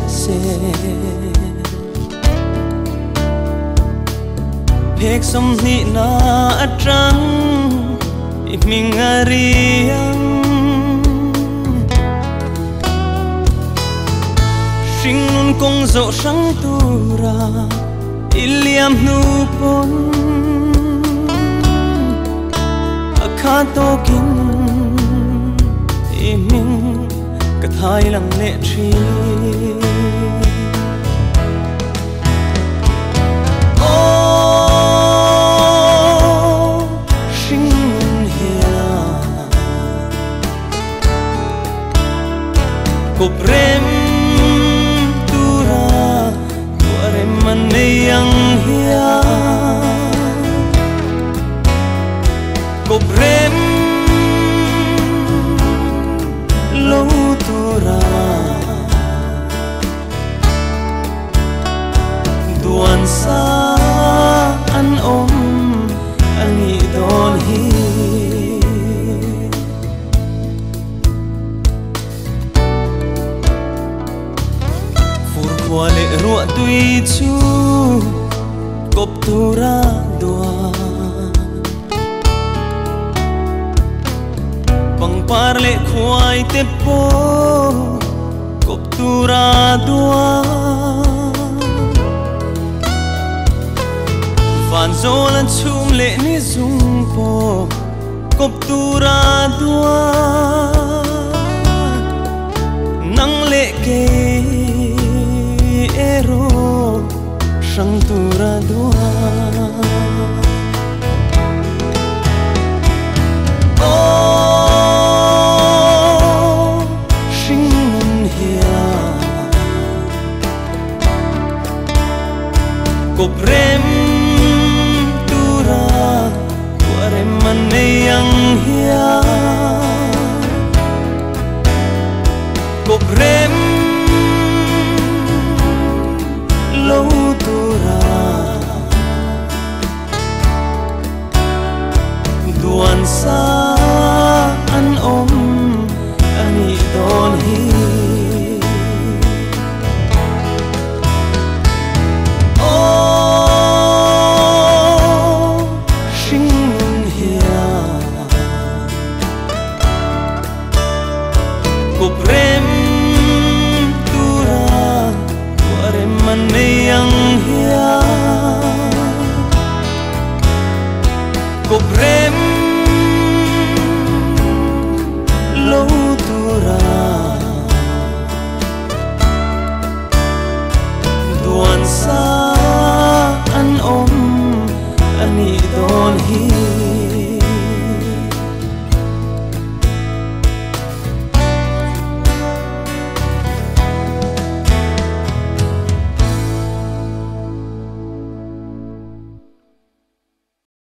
se phek som ni na atrang iming ariang sing nun kong zo sang tura iliam nu pon akhato kin iming kathai lang le tri Koprem tura tuare mane yang hia Koprem lo tura duan sa an om ani don hi Wale ruak tui chu kop tura dua Pang parle khuai te po kop tura dua Van zolan chum le ni zung po kop tura dua Nang le ke ero sang tura dua Oh sing hia Koprem tura tuare mane yang hia Koprem lo tura duan sa an om ani don hi Oh sing hia Koprem tura tuare mane